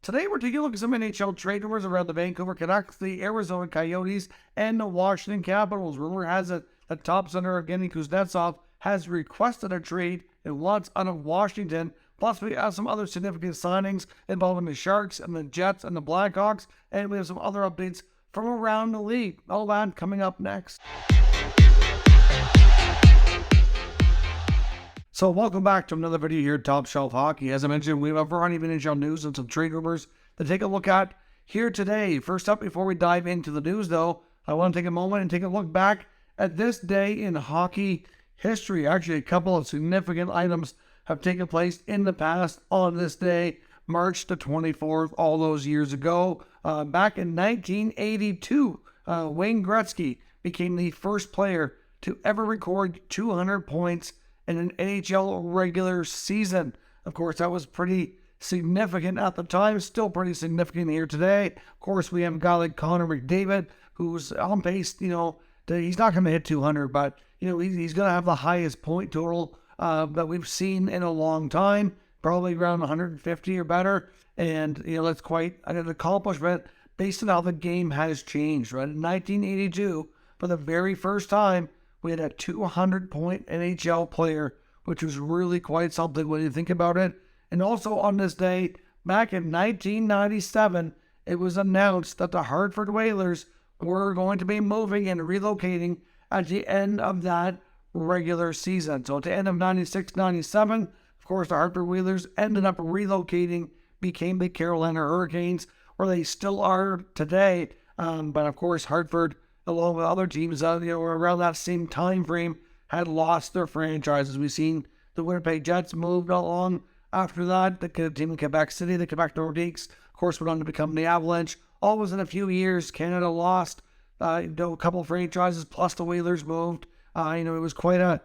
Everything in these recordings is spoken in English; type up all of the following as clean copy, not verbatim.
Today we're taking a look at some NHL trade rumors around the Vancouver Canucks, the Arizona Coyotes, and the Washington Capitals. Rumor has it that top center Evgeny Kuznetsov has requested a trade and wants out of Washington. Plus, we have some other significant signings involving the Sharks and the Jets and the Blackhawks, and we have some other updates from around the league. All that coming up next. So welcome back to another video here at Top Shelf Hockey. As I mentioned, we have a variety of NHL news and some trade rumors to take a look at here today. First up, before we dive into the news though, I want to take a moment and take a look back at this day in hockey history. Actually, a couple of significant items have taken place in the past on this day, March the 24th, all those years ago. Back in 1982, Wayne Gretzky became the first player to ever record 200 points in an NHL regular season. Of course, that was pretty significant at the time, still pretty significant here today. Of course, we have a guy like Connor McDavid, who's on pace, he's not going to hit 200, but, he's going to have the highest point total that we've seen in a long time, probably around 150 or better. And, that's quite an accomplishment based on how the game has changed, right? In 1982, for the very first time, we had a 200-point NHL player, which was really quite something when you think about it. And also on this day, back in 1997, it was announced that the Hartford Whalers were going to be moving and relocating at the end of that regular season. So at the end of 96-97, of course, the Hartford Whalers ended up relocating, became the Carolina Hurricanes, where they still are today. But of course, Hartford, along with other teams, around that same time frame, had lost their franchises. We've seen the Winnipeg Jets moved along after that. The team in Quebec City, the Quebec Nordiques, of course, went on to become the Avalanche. All within a few years, Canada lost a couple of franchises, plus the Whalers moved. It was quite a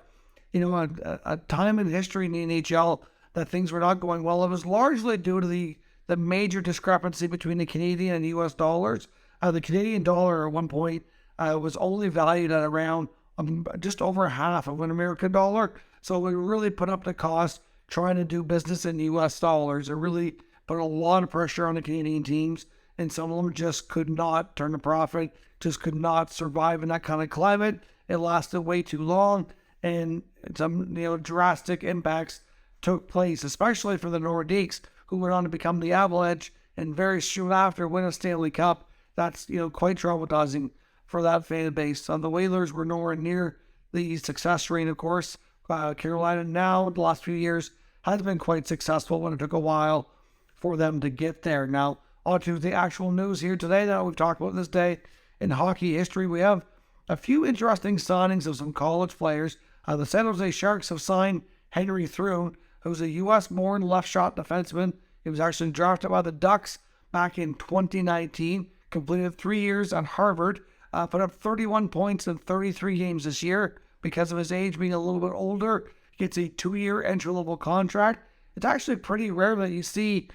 time in history in the NHL that things were not going well. It was largely due to the major discrepancy between the Canadian and U.S. dollars. The Canadian dollar at one point was only valued at around just over half of an American dollar. So it really put up the cost trying to do business in U.S. dollars. It really put a lot of pressure on the Canadian teams, and some of them just could not turn a profit, just could not survive in that kind of climate. It lasted way too long, and some drastic impacts took place, especially for the Nordiques, who went on to become the Avalanche, and very soon after win a Stanley Cup. That's quite traumatizing for that fan base. The Whalers were nowhere near the success rate, of course. Carolina now, the last few years, has been quite successful, when it took a while for them to get there. Now, on to the actual news here today that we've talked about this day in hockey history. We have a few interesting signings of some college players. The San Jose Sharks have signed Henry Thrun, who's a U.S.-born left-shot defenseman. He was actually drafted by the Ducks back in 2019, completed 3 years at Harvard, put up 31 points in 33 games this year. Because of his age being a little bit older, he gets a 2-year entry-level contract. It's actually pretty rare that you see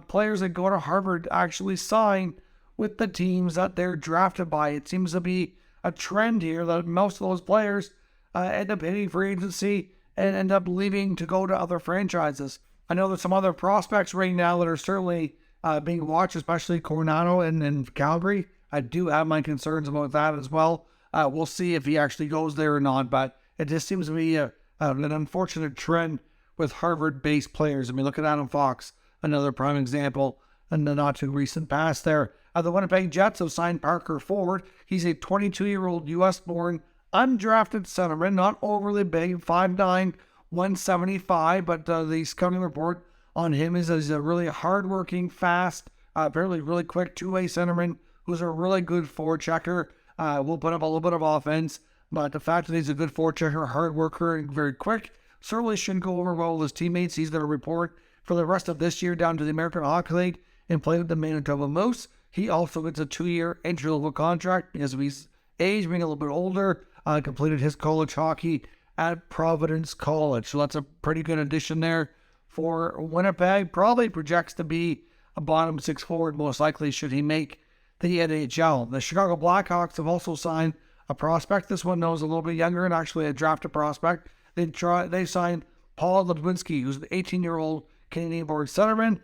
players that go to Harvard actually sign with the teams that they're drafted by. It seems to be a trend here that most of those players end up hitting free agency and end up leaving to go to other franchises. I know there's some other prospects right now that are certainly being watched, especially Coronado and Calgary. I do have my concerns about that as well. We'll see if he actually goes there or not, but it just seems to be an unfortunate trend with Harvard-based players. I mean, look at Adam Fox, another prime example in the not-too-recent past there. The Winnipeg Jets have signed Parker Ford. He's a 22-year-old U.S.-born undrafted centerman, not overly big, 5'9", 175, but the scouting report on him is he's a really hard-working, fast, apparently really quick two-way centerman who's a really good forechecker. Will put up a little bit of offense, but the fact that he's a good forechecker, hard worker, and very quick certainly shouldn't go over well with his teammates. He's going to report for the rest of this year down to the American Hockey League and play with the Manitoba Moose. He also gets a 2-year entry-level contract because of his age, being a little bit older. Completed his college hockey at Providence College. So that's a pretty good addition there for Winnipeg. Probably projects to be a bottom six forward, most likely, should he make the NHL. The Chicago Blackhawks have also signed a prospect. This one knows a little bit younger and actually a drafted prospect. They signed Paul Ludwinski, who's an 18-year-old Canadian-born centerman.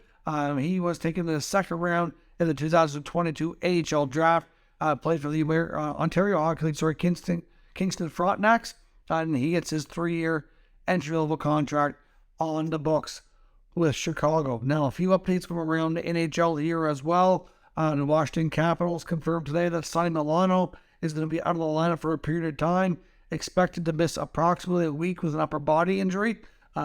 He was taken in the second round in the 2022 AHL draft. Played for the Ontario Hockey League, Kingston Frontenacs, and he gets his 3-year entry-level contract on the books with Chicago. Now, a few updates from around the NHL here as well. The Washington Capitals confirmed today that Sonny Milano is going to be out of the lineup for a period of time, expected to miss approximately a week with an upper body injury,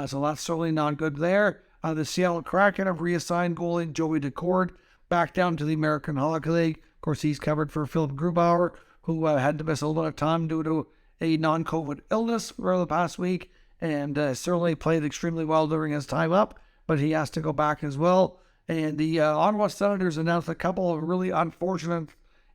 so that's certainly not good there. The Seattle Kraken have reassigned goalie Joey Decord back down to the American Hockey League. Of course, he's covered for Philip Grubauer, who had to miss a little bit of time due to a non-COVID illness for the past week, and certainly played extremely well during his time up, but he has to go back as well. And the Ottawa Senators announced a couple of really unfortunate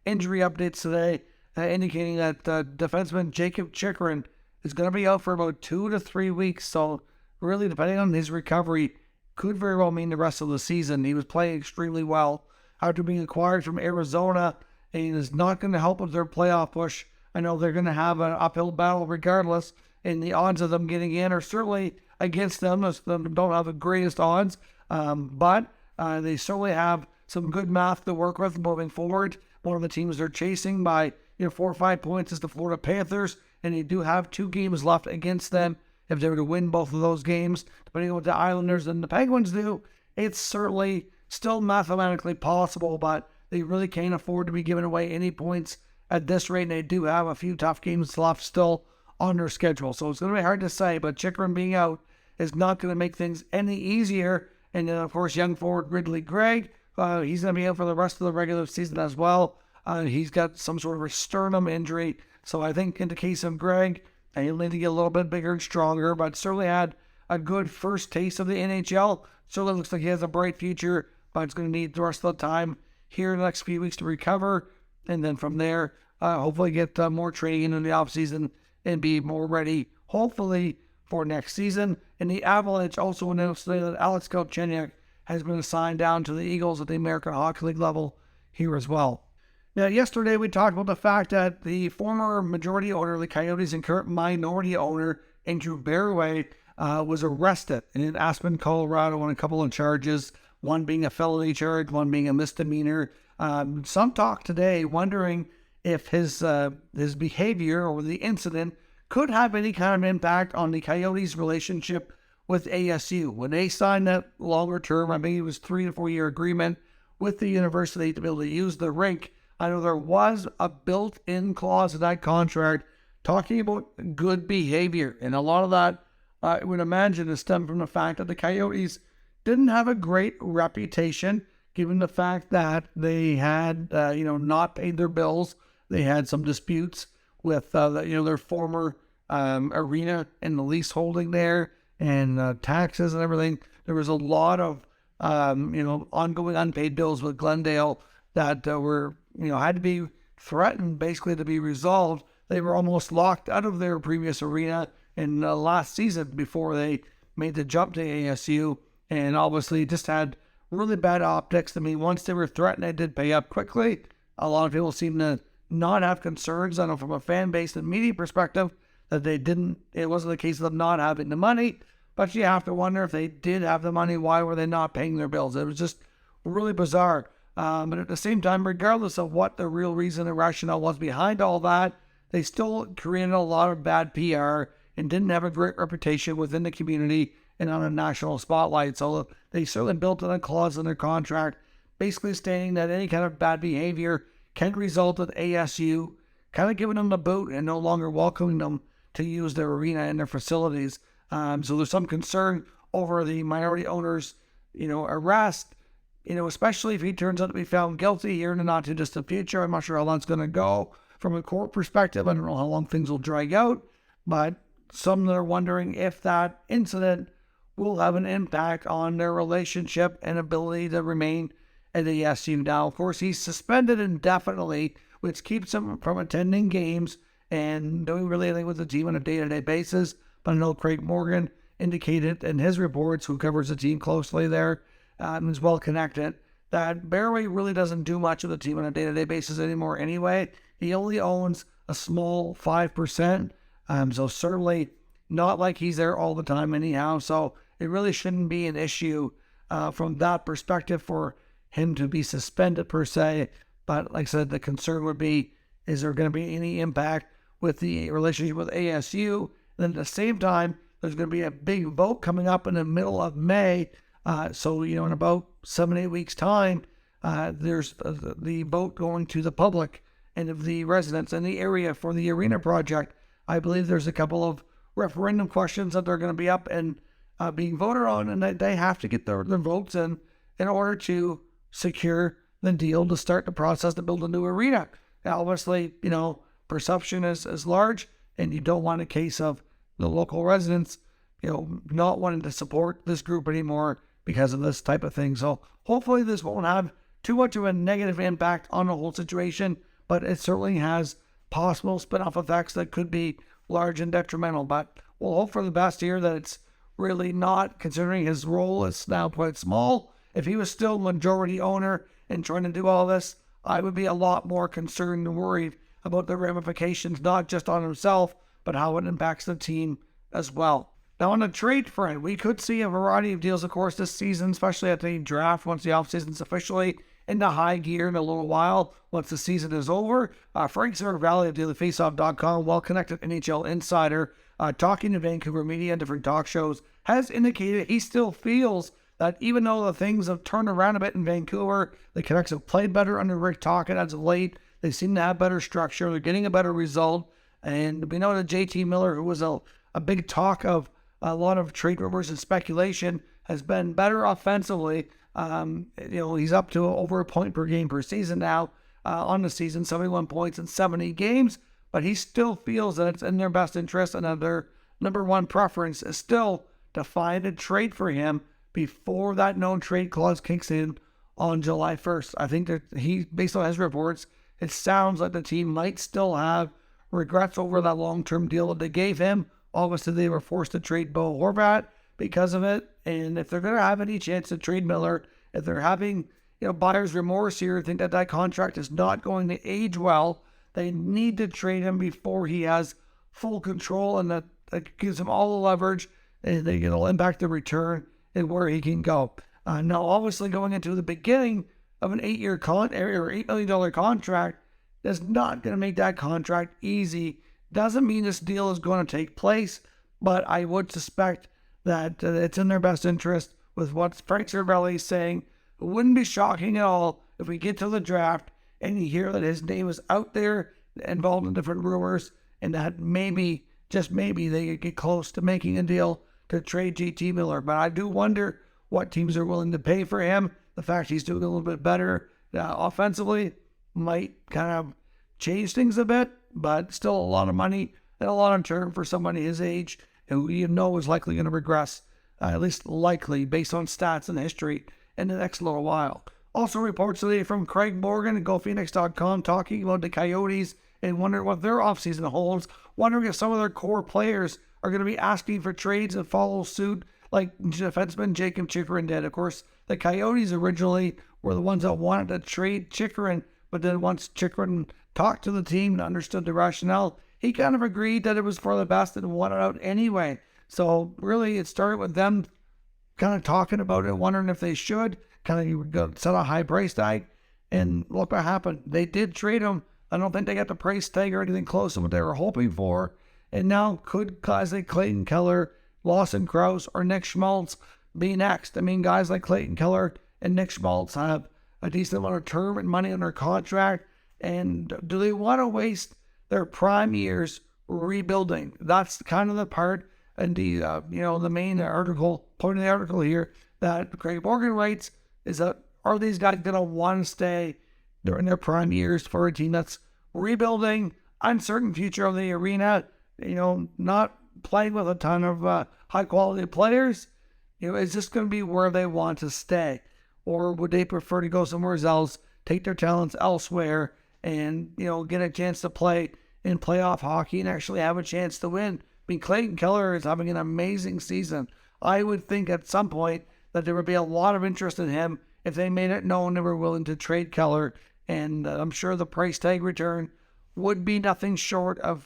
injury updates today, indicating that defenseman Jacob Chychrun is going to be out for about 2 to 3 weeks, so really, depending on his recovery, could very well mean the rest of the season. He was playing extremely well after being acquired from Arizona, and is not going to help with their playoff push. I know they're going to have an uphill battle regardless, and the odds of them getting in are certainly against them. They don't have the greatest odds, but they certainly have some good math to work with moving forward. One of the teams they're chasing by 4 or 5 points is the Florida Panthers, and they do have 2 games left against them. If they were to win both of those games, depending on what the Islanders and the Penguins do, it's certainly still mathematically possible, but they really can't afford to be giving away any points at this rate, and they do have a few tough games left still on their schedule. So it's going to be hard to say, but Chychrun being out is not going to make things any easier. And then, of course, young forward Ridley Gregg, he's going to be out for the rest of the regular season as well. He's got some sort of a sternum injury. So I think in the case of Gregg, he'll need to get a little bit bigger and stronger, but certainly had a good first taste of the NHL. Certainly looks like he has a bright future, but it's going to need the rest of the time here in the next few weeks to recover. And then from there, hopefully get more training in the offseason and be more ready, hopefully, for next season. And the Avalanche also announced today that Alex Galchenyuk has been assigned down to the Eagles at the American Hockey League level here as well. Now, yesterday we talked about the fact that the former majority owner of the Coyotes and current minority owner, Andrew Barroway, was arrested in Aspen, Colorado on a couple of charges, one being a felony charge, one being a misdemeanor. Some talk today wondering if his behavior or the incident could have any kind of impact on the Coyotes' relationship with ASU. When they signed that longer term, I think it was 3 to 4 year agreement with the university to be able to use the rink, I know there was a built-in clause in that contract talking about good behavior. And a lot of that, I would imagine, is stemmed from the fact that the Coyotes didn't have a great reputation, given the fact that they had, not paid their bills. They had some disputes with, their former arena and the lease holding there, and taxes and everything. There was a lot of, ongoing unpaid bills with Glendale that were, had to be threatened basically to be resolved. They were almost locked out of their previous arena in last season before they made the jump to ASU, and obviously just had really bad optics. I mean, once they were threatened, they did pay up quickly. A lot of people seem to not have concerns. I know from a fan base and media perspective that it wasn't the case of them not having the money, but you have to wonder if they did have the money, why were they not paying their bills? It was just really bizarre. But at the same time, regardless of what the real reason and rationale was behind all that, they still created a lot of bad PR and didn't have a great reputation within the community and on a national spotlight. So they certainly built in a clause in their contract basically stating that any kind of bad behavior can result in ASU kind of giving them the boot and no longer welcoming them to use their arena and their facilities. So there's some concern over the minority owner's, arrest, especially if he turns out to be found guilty here in the not too distant future. I'm not sure how long it's going to go from a court perspective. I don't know how long things will drag out, but some are wondering if that incident will have an impact on their relationship and ability to remain at ASU. Now, of course, he's suspended indefinitely, which keeps him from attending games and doing really anything with the team on a day-to-day basis. But I know Craig Morgan indicated in his reports, who covers the team closely there, is well connected, that Barroway really doesn't do much of the team on a day-to-day basis anymore anyway. He only owns a small 5%, so certainly not like he's there all the time anyhow. So it really shouldn't be an issue from that perspective for him to be suspended per se. But like I said, the concern would be, is there going to be any impact with the relationship with ASU? And then at the same time, there's going to be a big vote coming up in the middle of May. So, in about 7-8 weeks' time, there's the vote going to the public and of the residents in the area for the arena project. I believe there's a couple of referendum questions that they're going to be up and being voted on, and they have to get their votes in order to secure the deal to start the process to build a new arena. Now, obviously, perception is large, and you don't want a case of the local residents, not wanting to support this group anymore because of this type of thing. So hopefully this won't have too much of a negative impact on the whole situation, but it certainly has possible spin-off effects that could be large and detrimental. But we'll hope for the best here, that it's really not, considering his role is now quite small. If he was still majority owner and trying to do all this, I would be a lot more concerned and worried about the ramifications, not just on himself, but how it impacts the team as well. Now, on the trade front, we could see a variety of deals, of course, this season, especially at the draft, once the offseason's officially into high gear in a little while, once the season is over. Frank Valley of DailyFaceoff.com, well-connected NHL insider, talking to Vancouver media and different talk shows, has indicated he still feels that even though the things have turned around a bit in Vancouver, the Canucks have played better under Rick Tocchet as of late. They seem to have better structure. They're getting a better result. And we know that JT Miller, who was a big talk of a lot of trade rumors and speculation, has been better offensively. He's up to over a point per game per season now on the season, 71 points in 70 games. But he still feels that it's in their best interest, and that their number one preference is still to find a trade for him before that no trade clause kicks in on July 1st. I think that based on his reports, it sounds like the team might still have regrets over that long-term deal that they gave him. Obviously, they were forced to trade Bo Horvat because of it. And if they're going to have any chance to trade Miller, if they're having buyer's remorse here, think that contract is not going to age well, they need to trade him before he has full control, and that gives him all the leverage, and it'll impact the return and where he can go. Now, obviously, going into the beginning of an 8-year or $8 million contract is not going to make that contract easy. Doesn't mean this deal is going to take place, but I would suspect that it's in their best interest with what Frank Cervelli is saying. It wouldn't be shocking at all if we get to the draft and you hear that his name is out there, involved in different rumors, and that maybe, just maybe, they get close to making a deal to trade JT Miller. But I do wonder what teams are willing to pay for him. The fact he's doing a little bit better offensively might kind of change things a bit, but still a lot of money and a lot of term for somebody his age who is likely going to regress, at least likely, based on stats and history in the next little while. Also reports today from Craig Morgan at GoPhoenix.com talking about the Coyotes and wondering what their offseason holds, wondering if some of their core players are going to be asking for trades and follow suit like defenseman Jacob Chychrun did. Of course, the Coyotes originally were the ones that wanted to trade Chychrun, but then once Chychrun talked to the team and understood the rationale, he kind of agreed that it was for the best and wanted out anyway. So really, it started with them kind of talking about it, wondering if they should kind of set a high price tag, and look what happened. They did trade him. I don't think they got the price tag or anything close to what they were hoping for. And now could guys like Clayton Keller, Lawson Krause, or Nick Schmaltz be next? I mean, guys like Clayton Keller and Nick Schmaltz have a decent amount of term and money on their contract, and do they want to waste their prime years rebuilding? That's kind of the part, and the main article, point of the article here that Craig Morgan writes is that, are these guys going to want to stay during their prime years for a team that's rebuilding, uncertain future of the arena, not playing with a ton of high quality players? Is this going to be where they want to stay? Or would they prefer to go somewhere else, take their talents elsewhere, and, get a chance to play in playoff hockey and actually have a chance to win? I mean, Clayton Keller is having an amazing season. I would think at some point that there would be a lot of interest in him if they made it known they were willing to trade Keller, and I'm sure the price tag return would be nothing short of,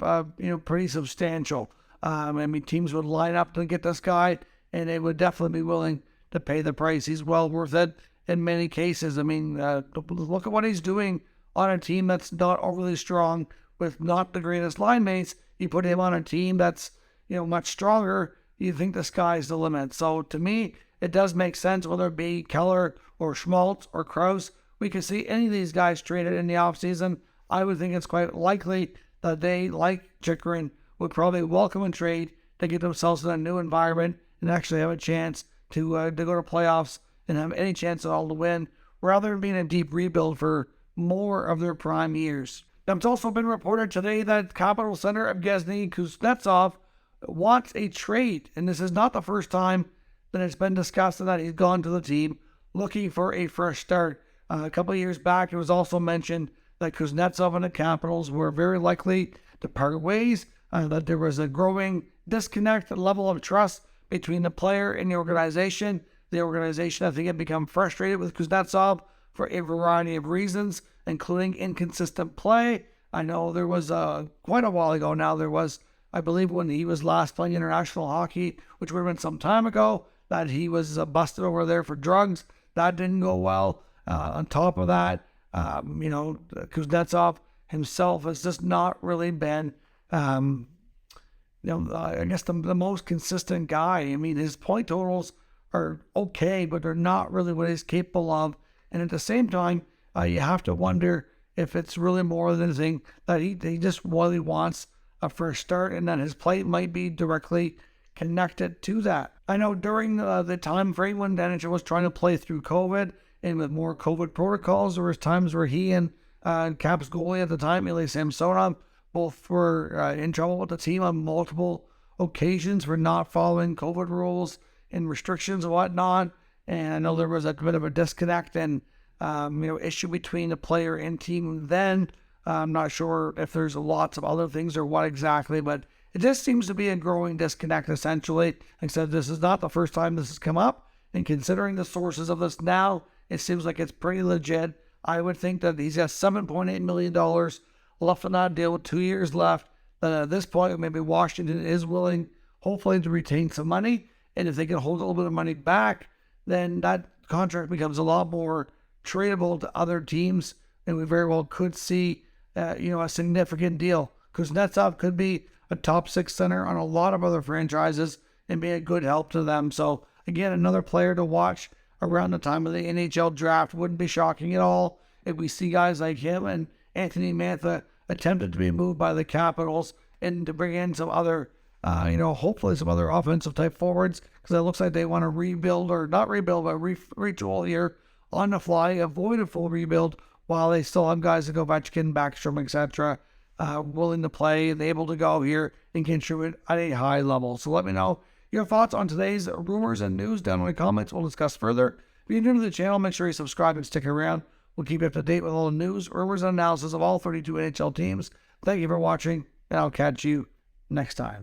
pretty substantial. Teams would line up to get this guy, and they would definitely be willing to pay the price. He's well worth it in many cases. I mean, look at what he's doing on a team that's not overly strong with not the greatest line mates. You put him on a team that's, much stronger. You think the sky's the limit. So to me, it does make sense, whether it be Keller or Schmaltz or Krause. We could see any of these guys traded in the offseason. I would think it's quite likely that they, like Chychrun, would probably welcome a trade to get themselves in a new environment and actually have a chance to go to playoffs and have any chance at all to win, rather than being a deep rebuild for more of their prime years. Now, it's also been reported today that Capital Center of Evgeny Kuznetsov wants a trade, and this is not the first time that it's been discussed that he's gone to the team looking for a fresh start. A couple of years back, it was also mentioned that Kuznetsov and the Capitals were very likely to part ways, that there was a growing disconnect, level of trust between the player and the organization. The organization, I think, had become frustrated with Kuznetsov for a variety of reasons, including inconsistent play. I know there was quite a while ago now, there was, I believe, when he was last playing international hockey, which would have been some time ago, that he was busted over there for drugs. That didn't go well. On top of that, Kuznetsov himself has just not really been, I guess the most consistent guy. I mean, his point totals are okay, but they're not really what he's capable of. And at the same time, you have to wonder if it's really more than anything that he just really wants a first start, and that his play might be directly connected to that. I know during the time frame when the NHL was trying to play through COVID and with more COVID protocols, there was times where he and Caps goalie at the time, Ilya Samsonov, both were in trouble with the team on multiple occasions for not following COVID rules and restrictions and whatnot. And I know there was a bit of a disconnect and issue between the player and team then. I'm not sure if there's lots of other things or what exactly, but it just seems to be a growing disconnect, essentially. Like I said, this is not the first time this has come up, and considering the sources of this now, it seems like it's pretty legit. I would think that he's got $7.8 million left on that deal with 2 years left, that at this point, maybe Washington is willing, hopefully, to retain some money, and if they can hold a little bit of money back, then that contract becomes a lot more tradable to other teams, and we very well could see a significant deal. Kuznetsov could be a top 6 center on a lot of other franchises and be a good help to them. So again, another player to watch around the time of the NHL draft. Wouldn't be shocking at all if we see guys like him and Anthony Mantha attempted to be moved by the Capitals and to bring in some other, hopefully some other offensive type forwards, because it looks like they want to rebuild, or not rebuild, but retool here on the fly, avoid a full rebuild while they still have guys like Ovechkin, Backstrom, etc., willing to play and able to go here and contribute at a high level. So let me know your thoughts on today's rumors and news down in the comments. We'll discuss further. If you're new to the channel, make sure you subscribe and stick around. We'll keep you up to date with all the news, rumors, and analysis of all 32 NHL teams. Thank you for watching, and I'll catch you next time.